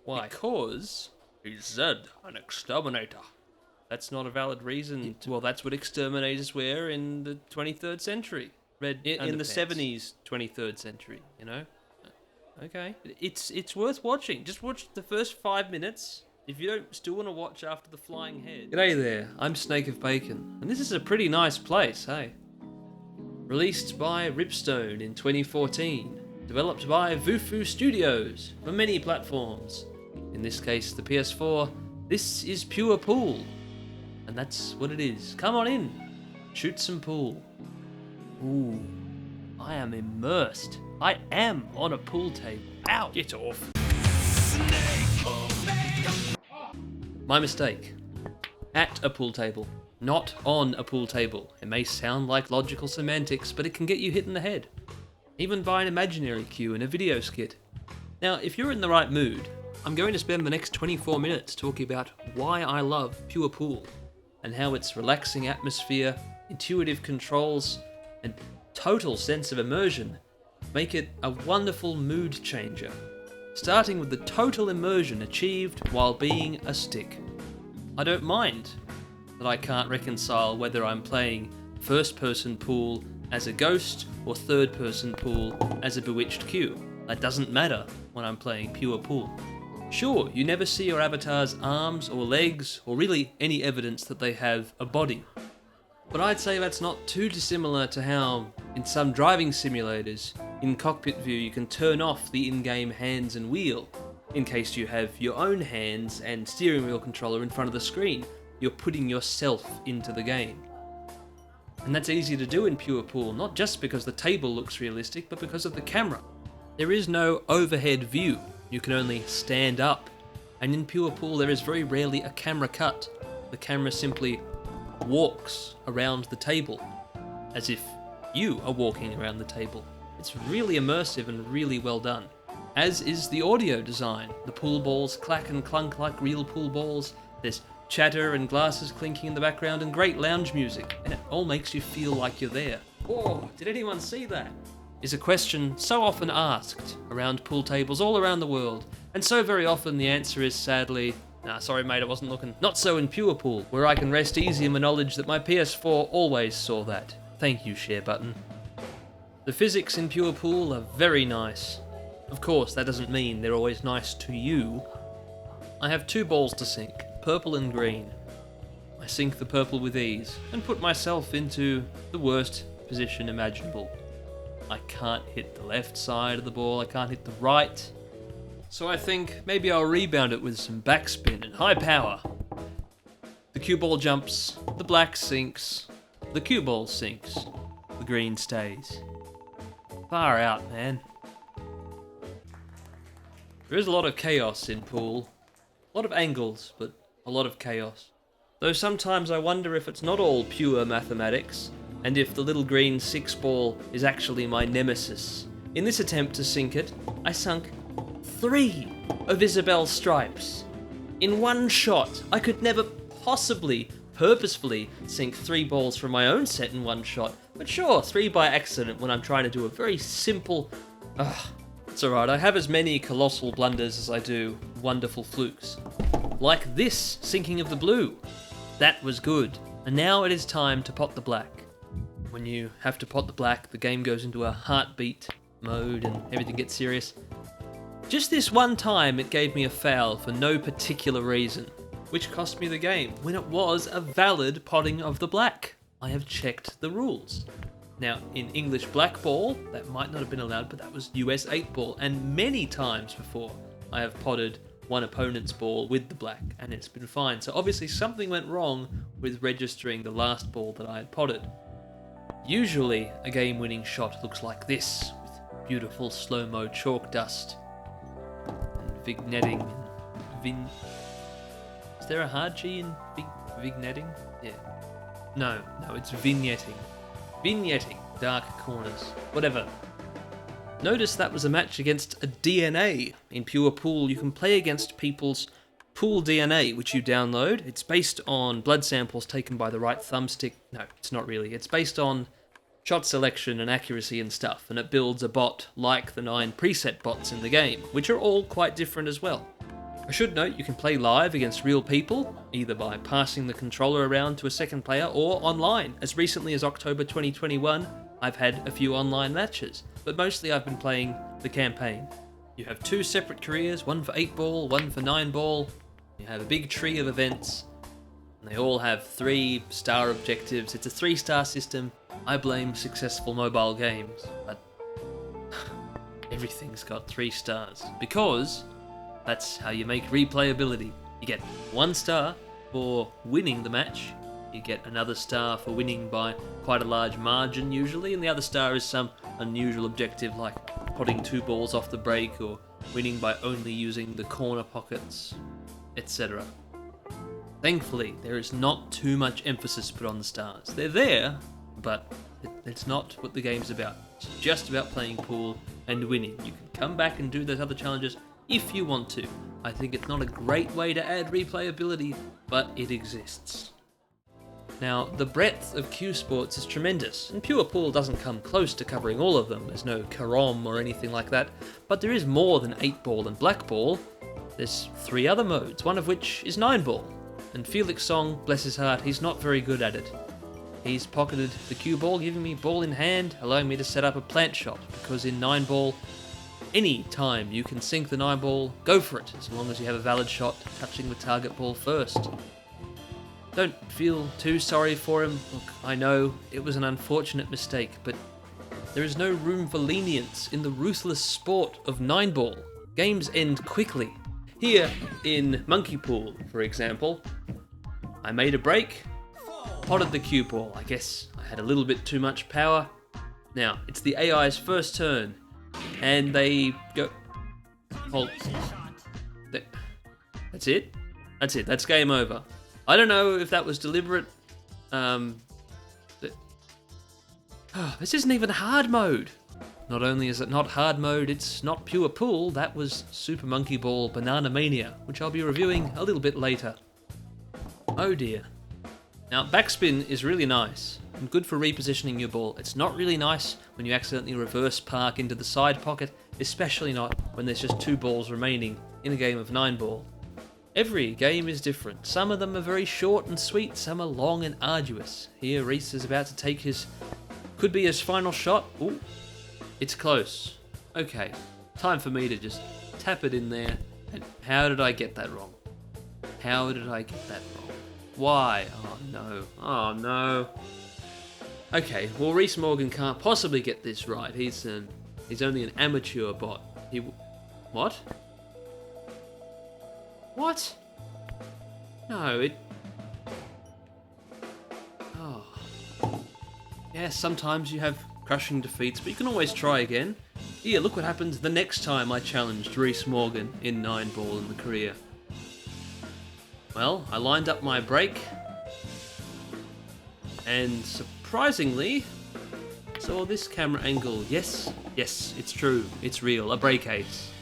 Why? Because he's Zed, an exterminator. That's not a valid reason. Well, that's what exterminators were in the 23rd century. Red In the underpants. 70s, 23rd century, you know? Okay. It's worth watching. Just watch the first 5 minutes. If you don't still want to watch after the flying head. G'day there, I'm Snake of Bacon, and this is a pretty nice place, hey? Released by Ripstone in 2014. Developed by Vufu Studios for many platforms. In this case, the PS4. This is pure pool. And that's what it is. Come on in. Shoot some pool. Ooh. I am immersed. I am on a pool table. Ow! Get off. My mistake. At a pool table. Not on a pool table. It may sound like logical semantics, but it can get you hit in the head. Even by an imaginary cue in a video skit. Now, if you're in the right mood, I'm going to spend the next 24 minutes talking about why I love Pure Pool, and how its relaxing atmosphere, intuitive controls, and total sense of immersion make it a wonderful mood changer, starting with the total immersion achieved while being a stick. I don't mind that I can't reconcile whether I'm playing first-person pool as a ghost or third-person pool as a bewitched Q. That doesn't matter when I'm playing pure pool. Sure, you never see your avatar's arms or legs, or really any evidence that they have a body. But I'd say that's not too dissimilar to how, in some driving simulators, in cockpit view you can turn off the in-game hands and wheel, in case you have your own hands and steering wheel controller in front of the screen. You're putting yourself into the game. And that's easy to do in Pure Pool, not just because the table looks realistic, but because of the camera. There is no overhead view. You can only stand up, and in Pure Pool there is very rarely a camera cut. The camera simply walks around the table, as if you are walking around the table. It's really immersive and really well done. As is the audio design. The pool balls clack and clunk like real pool balls. There's chatter and glasses clinking in the background and great lounge music, and it all makes you feel like you're there. Oh, did anyone see that? Is a question so often asked around pool tables all around the world, and so very often the answer is sadly, nah, sorry mate, I wasn't looking. Not so in Pure Pool, where I can rest easy in the knowledge that my PS4 always saw that. Thank you, share button. The physics in Pure Pool are very nice. Of course, that doesn't mean they're always nice to you. I have 2 balls to sink, purple and green. I sink the purple with ease, and put myself into the worst position imaginable. I can't hit the left side of the ball, I can't hit the right. So I think maybe I'll rebound it with some backspin and high power. The cue ball jumps, the black sinks, the cue ball sinks, the green stays. Far out, man. There is a lot of chaos in pool. A lot of angles, but a lot of chaos. Though sometimes I wonder if it's not all pure mathematics, and if the little green 6 ball is actually my nemesis. In this attempt to sink it, I sunk 3 of Isabel's stripes. In one shot, I could never possibly, purposefully sink 3 balls from my own set in one shot, but sure, 3 by accident when I'm trying to do a very simple... It's alright, I have as many colossal blunders as I do wonderful flukes. Like this sinking of the blue. That was good. And now it is time to pot the black. When you have to pot the black, the game goes into a heartbeat mode and everything gets serious. Just this one time it gave me a foul for no particular reason, which cost me the game, when it was a valid potting of the black. I have checked the rules. Now, in English black ball, that might not have been allowed, but that was US 8 ball, and many times before I have potted one opponent's ball with the black, and it's been fine. So obviously something went wrong with registering the last ball that I had potted. Usually, a game-winning shot looks like this, with beautiful slow-mo chalk dust, and vignetting, and Is there a hard G in vignetting? Yeah. No, it's vignetting. Vignetting, dark corners, whatever. Notice that was a match against a DNA. In Pure Pool, you can play against people's Pool DNA, which you download. It's based on blood samples taken by the right thumbstick. No, it's not really. It's based on shot selection and accuracy and stuff, and it builds a bot like the 9 preset bots in the game, which are all quite different as well. I should note you can play live against real people, either by passing the controller around to a second player or online. As recently as October 2021, I've had a few online matches, but mostly I've been playing the campaign. You have 2 separate careers, one for 8-ball, one for 9-ball. You have a big tree of events, and they all have 3-star objectives. It's a 3-star system. I blame successful mobile games, but everything's got 3 stars, because that's how you make replayability. You get 1 star for winning the match, you get another star for winning by quite a large margin usually, and the other star is some unusual objective like potting 2 balls off the break or winning by only using the corner pockets, etc. Thankfully, there is not too much emphasis put on the stars. They're there, but it's not what the game's about. It's just about playing pool and winning. You can come back and do those other challenges if you want to. I think it's not a great way to add replayability, but it exists. Now, the breadth of Q Sports is tremendous, and Pure Pool doesn't come close to covering all of them. There's no Karom or anything like that, but there is more than 8-ball and black ball. There's 3 other modes, one of which is 9-ball, and Felix Song, bless his heart, he's not very good at it. He's pocketed the cue ball, giving me ball in hand, allowing me to set up a plant shot, because in 9-ball, any time you can sink the 9-ball, go for it, as long as you have a valid shot touching the target ball first. Don't feel too sorry for him. Look, I know it was an unfortunate mistake, but there is no room for lenience in the ruthless sport of 9-ball. Games end quickly. Here in Monkey Pool, for example, I made a break, potted the cue ball. I guess I had a little bit too much power. Now, it's the AI's first turn, and they go... Hold. That's it? That's it. That's game over. I don't know if that was deliberate. This isn't even hard mode. Not only is it not hard mode, it's not pure pool. That was Super Monkey Ball Banana Mania, which I'll be reviewing a little bit later. Oh dear. Now, backspin is really nice and good for repositioning your ball. It's not really nice when you accidentally reverse park into the side pocket, especially not when there's just 2 balls remaining in a game of 9-ball. Every game is different. Some of them are very short and sweet, some are long and arduous. Here, Reese is about to take could be his final shot. Ooh, it's close. Okay, time for me to just tap it in there. And how did I get that wrong? How did I get that wrong? Why? Oh no, oh no. Okay, well Reese Morgan can't possibly get this right. He's only an amateur bot. What? What? No, Oh. Yeah, sometimes you have crushing defeats, but you can always try again. Here, look what happens the next time I challenged Reese Morgan in 9-ball in the career. Well, I lined up my break, and surprisingly, saw this camera angle. Yes, it's true, it's real, a break ace.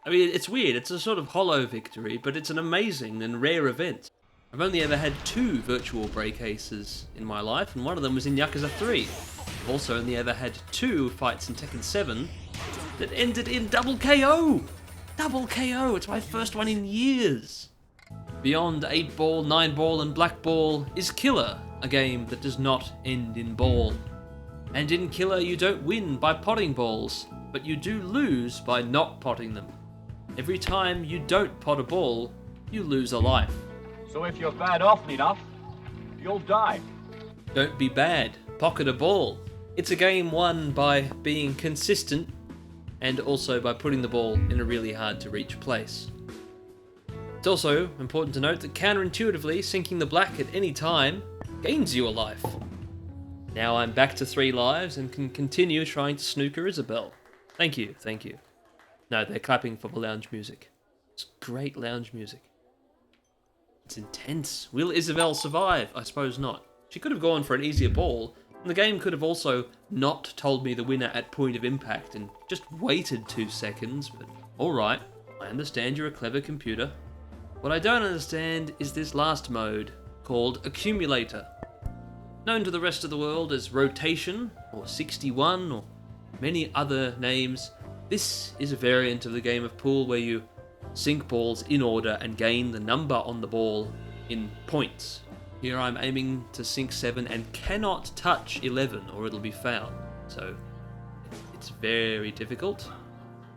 I mean, it's weird, it's a sort of hollow victory, but it's an amazing and rare event. I've only ever had 2 virtual break aces in my life, and one of them was in Yakuza 3. I've also only ever had 2 fights in Tekken 7 that ended in double KO! Double KO, it's my first one in years! Beyond 8-ball, 9-ball and black ball is Killer, a game that does not end in ball. And in Killer you don't win by potting balls, but you do lose by not potting them. Every time you don't pot a ball, you lose a life. So if you're bad often enough, you'll die. Don't be bad, pocket a ball. It's a game won by being consistent and also by putting the ball in a really hard to reach place. It's also important to note that counterintuitively, sinking the black at any time gains you a life. Now I'm back to 3 lives and can continue trying to snooker Isabelle. Thank you. No, they're clapping for the lounge music. It's great lounge music. It's intense. Will Isabelle survive? I suppose not. She could have gone for an easier ball, and the game could have also not told me the winner at point of impact and just waited 2 seconds, but alright, I understand you're a clever computer. What I don't understand is this last mode, called Accumulator. Known to the rest of the world as Rotation, or 61, or many other names, This is a variant of the game of pool where you sink balls in order and gain the number on the ball in points. Here I'm aiming to sink 7 and cannot touch 11 or it'll be foul. So it's very difficult.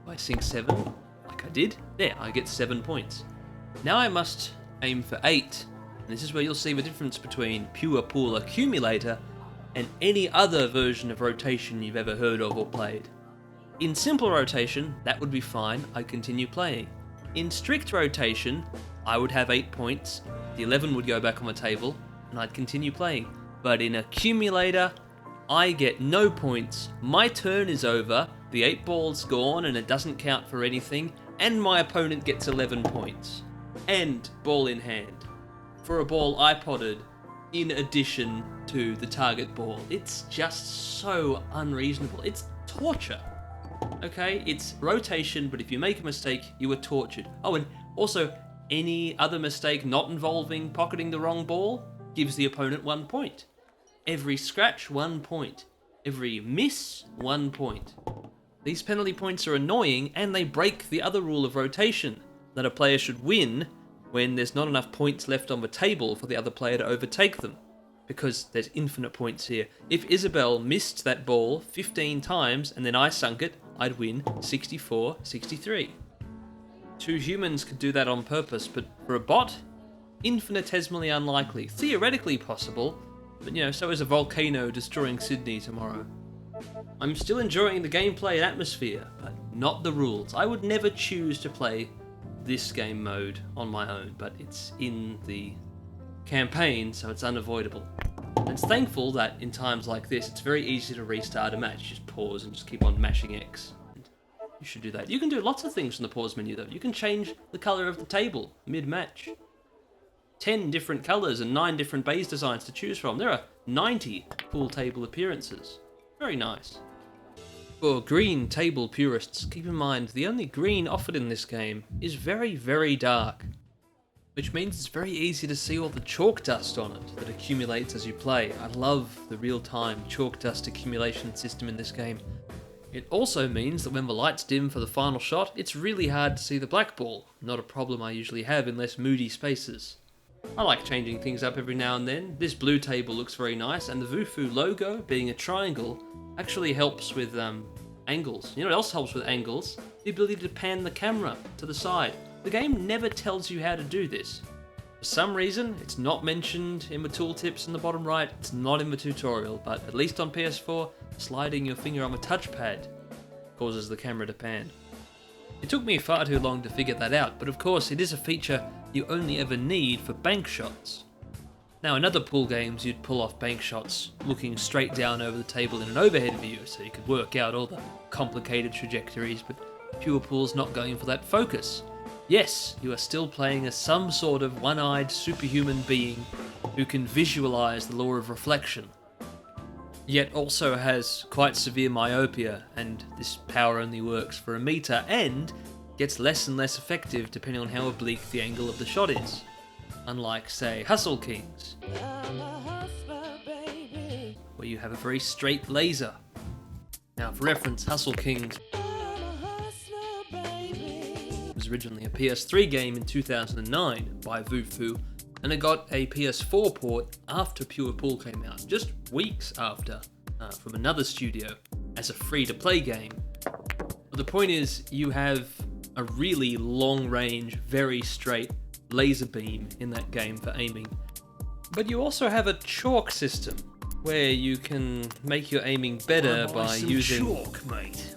If I sink 7, like I did, there, I get 7 points. Now I must aim for 8, and this is where you'll see the difference between Pure Pool Accumulator and any other version of rotation you've ever heard of or played. In simple rotation, that would be fine, I'd continue playing. In strict rotation, I would have 8 points, the 11 would go back on the table, and I'd continue playing. But in Accumulator, I get no points, my turn is over, the 8 ball's gone and it doesn't count for anything, and my opponent gets 11 points. And ball in hand. For a ball I potted, in addition to the target ball. It's just so unreasonable. It's torture. Okay, it's rotation, but if you make a mistake, you are tortured. Oh, and also, any other mistake not involving pocketing the wrong ball gives the opponent 1 point. Every scratch, 1 point. Every miss, 1 point. These penalty points are annoying, and they break the other rule of rotation, that a player should win when there's not enough points left on the table for the other player to overtake them. Because there's infinite points here. If Isabel missed that ball 15 times and then I sunk it, I'd win 64-63. 2 humans could do that on purpose, but for a bot, infinitesimally unlikely. Theoretically possible, but so is a volcano destroying Sydney tomorrow. I'm still enjoying the gameplay and atmosphere, but not the rules. I would never choose to play this game mode on my own, but it's in the campaign, so it's unavoidable. And it's thankful that in times like this, it's very easy to restart a match. Just pause and just keep on mashing X. And you should do that. You can do lots of things from the pause menu though. You can change the colour of the table mid-match. 10 different colours and 9 different base designs to choose from. There are 90 pool table appearances. Very nice. For green table purists, keep in mind the only green offered in this game is very, very dark, which means it's very easy to see all the chalk dust on it that accumulates as you play. I love the real-time chalk dust accumulation system in this game. It also means that when the lights dim for the final shot, it's really hard to see the black ball, not a problem I usually have in less moody spaces. I like changing things up every now and then. This blue table looks very nice, and the Vufu logo, being a triangle, actually helps with angles. You know what else helps with angles? The ability to pan the camera to the side. The game never tells you how to do this. For some reason, it's not mentioned in the tooltips in the bottom right, it's not in the tutorial, but at least on PS4, sliding your finger on the touchpad causes the camera to pan. It took me far too long to figure that out, but of course it is a feature you only ever need for bank shots. Now in other pool games you'd pull off bank shots looking straight down over the table in an overhead view so you could work out all the complicated trajectories, but Pure Pool's not going for that focus. Yes, you are still playing as some sort of one-eyed superhuman being who can visualize the law of reflection, yet also has quite severe myopia, and this power only works for a meter and gets less and less effective depending on how oblique the angle of the shot is. Unlike, say, Hustle Kings, where you have a very straight laser. Now, for reference, Hustle Kings was originally a PS3 game in 2009 by Vufu, and it got a PS4 port after Pure Pool came out, just weeks after, from another studio, as a free-to-play game. But the point is, you have a really long-range, very straight laser beam in that game for aiming. But you also have a chalk system, where you can make your aiming better by using chalk, mate.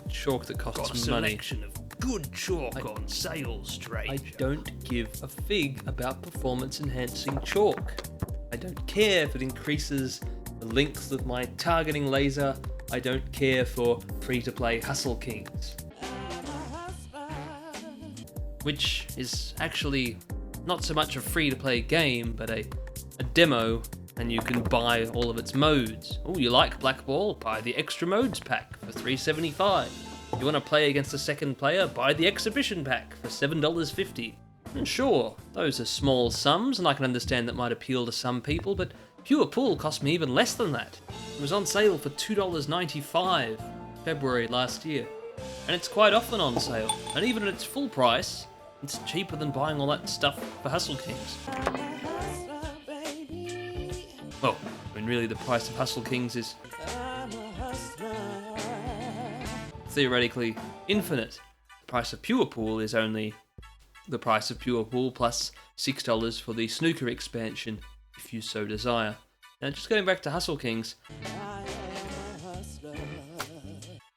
Chalk that costs Got a money. selection of good chalk on sale, I stranger. don't give a fig about performance-enhancing chalk. I don't care if it increases the length of my targeting laser. I don't care for free-to-play Hustle Kings, which is actually not so much a free-to-play game, but a demo, and you can buy all of its modes. Oh, you like Black Ball? Buy the Extra Modes pack for $3.75. You want to play against a second player? Buy the Exhibition pack for $7.50. And sure, those are small sums, and I can understand that might appeal to some people, but Pure Pool cost me even less than that. It was on sale for $2.95 February last year. and it's quite often on sale. And even at its full price, it's cheaper than buying all that stuff for Hustle Kings. Well, I mean, really, the price of Hustle Kings is theoretically infinite. The price of Pure Pool is only the price of Pure Pool plus $6 for the snooker expansion, if you so desire. Now, just going back to Hustle Kings,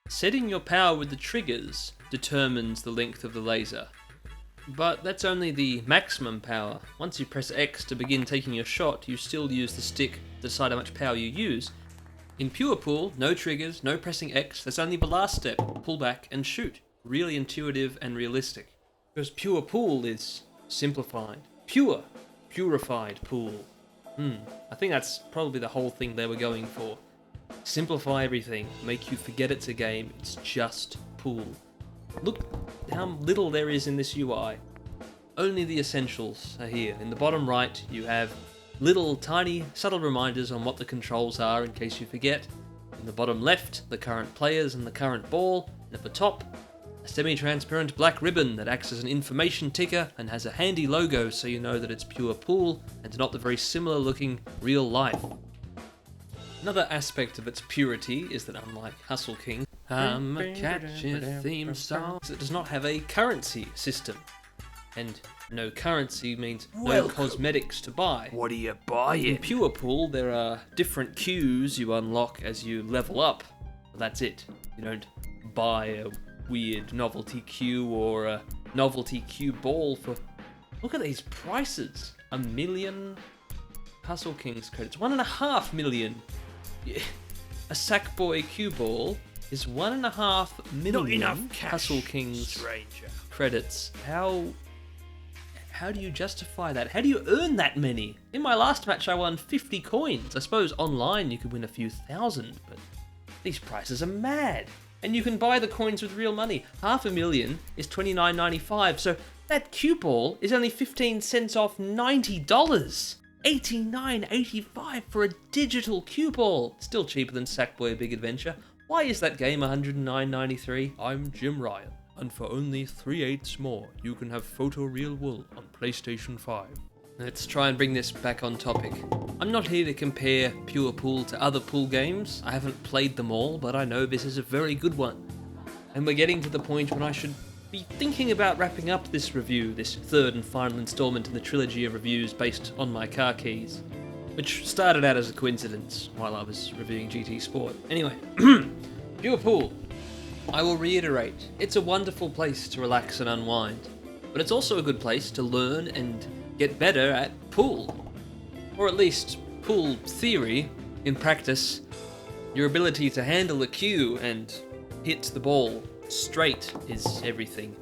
setting your power with the triggers determines the length of the laser. But that's only the maximum power. Once you press X to begin taking your shot, you still use the stick to decide how much power you use. In Pure Pool, no triggers, no pressing X, there's only the last step, pull back and shoot. Really intuitive and realistic. Because Pure Pool is simplified. Purified pool. I think that's probably the whole thing they were going for. Simplify everything, make you forget it's a game, it's just pool. Look how little there is in this UI. Only the essentials are here. In the bottom right, you have little tiny subtle reminders on what the controls are in case you forget. In the bottom left, the current players and the current ball. And at the top, a semi-transparent black ribbon that acts as an information ticker and has a handy logo so you know that it's Pure Pool and not the very similar looking real life. Another aspect of its purity is that unlike Hustle King, I'm a catchy theme song, it does not have a currency system. And no currency means no cosmetics to buy. What are you buying? In Pure Pool, there are different cues you unlock as you level up. But that's it. You don't buy a weird novelty cue or a novelty cue ball for... Look at these prices. 1 million Hustle Kings credits. 1.5 million. Yeah. A Sackboy cue ball is 1.5 million Not enough cash, Hustle Kings stranger. credits. How do you justify that? How do you earn that many? In my last match I won 50 coins. I suppose online you could win a few thousand, but these prices are mad. And you can buy the coins with real money. 500,000 is $29.95, so that cue ball is only 15 cents off $90. $89.85 for a digital cue ball. Still cheaper than Sackboy Big Adventure. Why is that game $109.93? I'm Jim Ryan, and for only 3/8 more, you can have Photoreal Wool on PlayStation 5. Let's try and bring this back on topic. I'm not here to compare Pure Pool to other pool games. I haven't played them all, but I know this is a very good one. And we're getting to the point when I should be thinking about wrapping up this review, this third and final installment in the trilogy of reviews based on my car keys, which started out as a coincidence while I was reviewing GT Sport. Anyway, Pure Pool. I will reiterate, it's a wonderful place to relax and unwind, but it's also a good place to learn and get better at pool. Or at least pool theory. In practice, your ability to handle a cue and hit the ball straight is everything.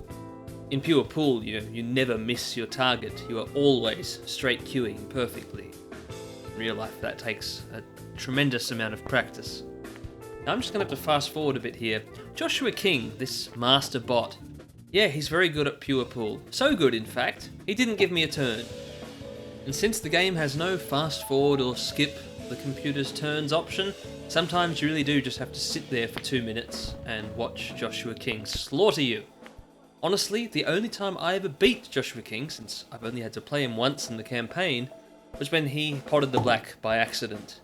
In Pure Pool, you never miss your target. You are always straight cueing perfectly. In real life, that takes a tremendous amount of practice. Now, I'm just going to have to fast forward a bit here. Joshua King, this master bot, yeah, he's very good at Pure Pool. So good, in fact, he didn't give me a turn. And since the game has no fast forward or skip the computer's turns option, sometimes you really do just have to sit there for 2 minutes and watch Joshua King slaughter you. Honestly, the only time I ever beat Joshua King, since I've only had to play him once in the campaign, was when he potted the black by accident.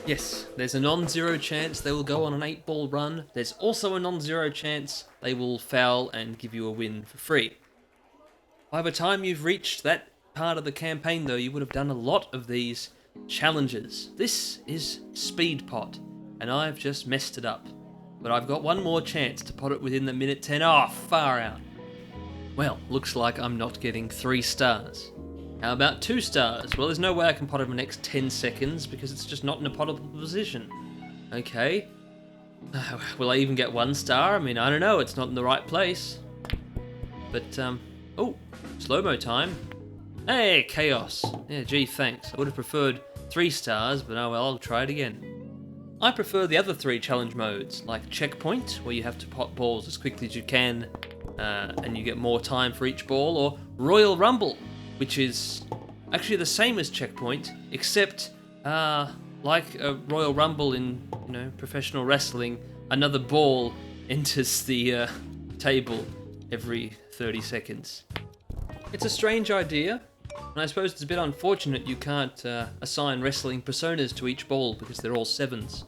Yes, there's a non-zero chance they will go on an 8-ball run. There's also a non-zero chance they will foul and give you a win for free. By the time you've reached that part of the campaign, though, you would have done a lot of these challenges. This is Speed Pot, and I've just messed it up. But I've got one more chance to pot it within the minute 10. Oh, far out. Well, looks like I'm not getting 3 stars. How about 2 stars? Well, there's no way I can pot it in the next 10 seconds because it's just not in a pottable position. Okay. Will I even get 1 star? I mean, I don't know. It's not in the right place. But, oh, slow-mo time. Hey, chaos. Yeah, gee, thanks. I would have preferred 3 stars, but oh well, I'll try it again. I prefer the other 3 challenge modes, like Checkpoint, where you have to pot balls as quickly as you can, and you get more time for each ball, or Royal Rumble, which is actually the same as Checkpoint, except, like a Royal Rumble in, professional wrestling, another ball enters the table every 30 seconds. It's a strange idea, and I suppose it's a bit unfortunate you can't assign wrestling personas to each ball because they're all 7s.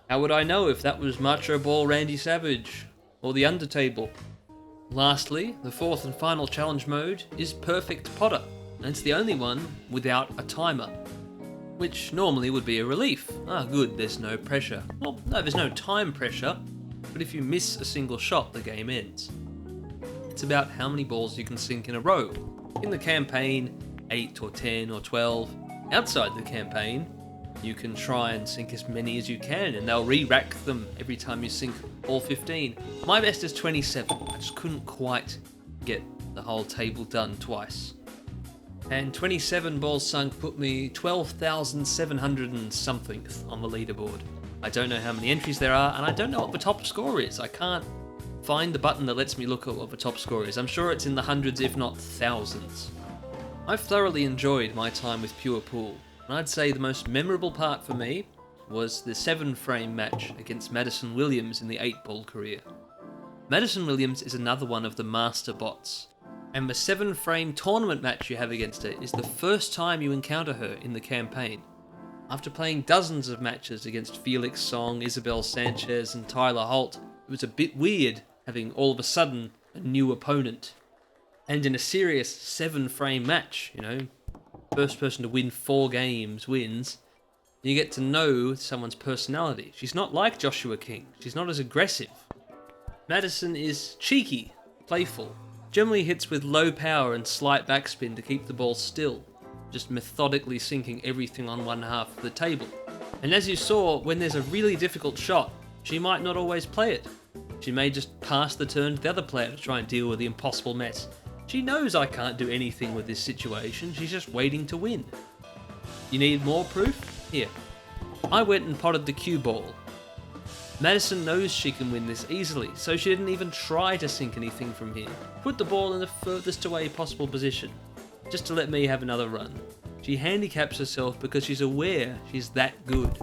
How would I know if that was Macho Ball Randy Savage or the Undertable? Lastly, the 4th and final challenge mode is Perfect Potter, and it's the only one without a timer, which normally would be a relief. Ah, good, there's no pressure. Well, no, there's no time pressure, but if you miss a single shot, the game ends. It's about how many balls you can sink in a row. In the campaign, 8 or 10 or 12. Outside the campaign, you can try and sink as many as you can, and they'll re-rack them every time you sink all 15. My best is 27. I just couldn't quite get the whole table done twice. And 27 balls sunk put me 12,700 and something on the leaderboard. I don't know how many entries there are, and I don't know what the top score is. I can't find the button that lets me look at what the top score is. I'm sure it's in the hundreds, if not thousands. I've thoroughly enjoyed my time with Pure Pool, and I'd say the most memorable part for me was the 7-frame match against Madison Williams in the 8-ball career. Madison Williams is another one of the master bots, and the 7-frame tournament match you have against her is the first time you encounter her in the campaign. After playing dozens of matches against Felix Song, Isabel Sanchez and Tyler Holt, it was a bit weird having all of a sudden a new opponent. And in a serious 7-frame match, first person to win 4 games wins, you get to know someone's personality. She's not like Joshua King. She's not as aggressive. Madison is cheeky, playful, generally hits with low power and slight backspin to keep the ball still, just methodically sinking everything on one half of the table. And as you saw, when there's a really difficult shot, she might not always play it. She may just pass the turn to the other player to try and deal with the impossible mess. She knows I can't do anything with this situation, she's just waiting to win. You need more proof? Here. I went and potted the cue ball. Madison knows she can win this easily, so she didn't even try to sink anything from here. Put the ball in the furthest away possible position, just to let me have another run. She handicaps herself because she's aware she's that good.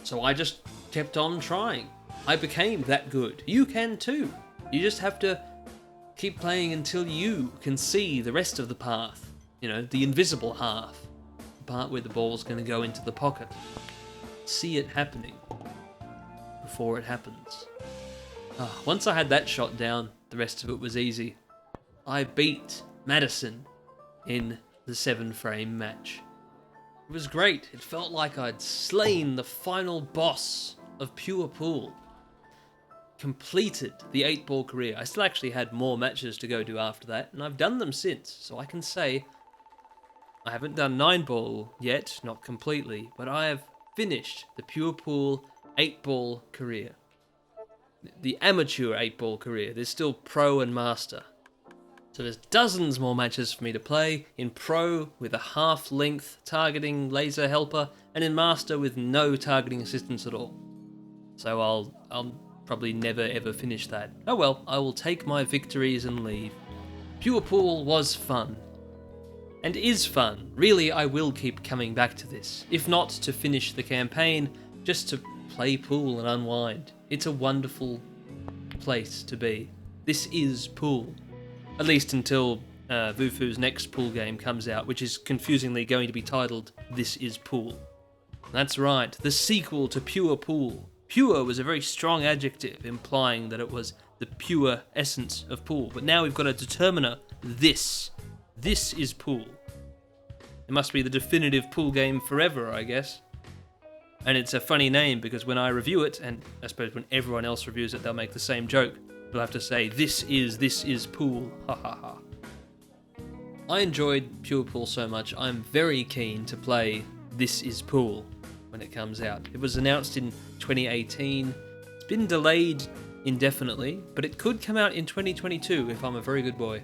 So I just kept on trying. I became that good. You can too. You just have to keep playing until you can see the rest of the path. The invisible half. The part where the ball's going to go into the pocket. See it happening before it happens. Once I had that shot down, the rest of it was easy. I beat Madison in the 7-frame match. It was great. It felt like I'd slain the final boss of Pure Pool. Completed the 8-ball career. I still actually had more matches to go to after that, and I've done them since, so I can say I haven't done 9-ball yet, not completely, but I have finished the Pure Pool 8-ball career. The amateur 8-ball career. There's still pro and master. So there's dozens more matches for me to play, in pro with a half-length targeting laser helper, and in master with no targeting assistance at all. So I'll probably never ever finish that. Oh well, I will take my victories and leave. Pure Pool was fun. And is fun. Really, I will keep coming back to this. If not to finish the campaign, just to play pool and unwind. It's a wonderful place to be. This is pool. At least until Vufu's next pool game comes out, which is confusingly going to be titled This Is Pool. That's right, the sequel to Pure Pool. Pure was a very strong adjective, implying that it was the pure essence of pool. But now we've got a determiner, this. This is pool. It must be the definitive pool game forever, I guess. And it's a funny name because when I review it, and I suppose when everyone else reviews it, they'll make the same joke. They'll have to say, this is pool. Ha ha ha. I enjoyed Pure Pool so much, I'm very keen to play This Is Pool when it comes out. It was announced in 2018. It's been delayed indefinitely, but it could come out in 2022 if I'm a very good boy.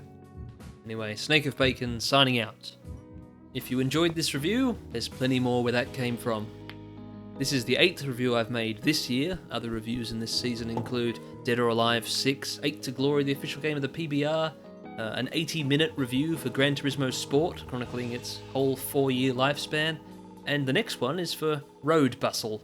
Anyway, Snake of Bacon signing out. If you enjoyed this review, there's plenty more where that came from. This is the 8th review I've made this year. Other reviews in this season include Dead or Alive 6, 8 to Glory, the official game of the PBR, an 80-minute review for Gran Turismo Sport, chronicling its whole 4-year lifespan, and the next one is for Road Bustle,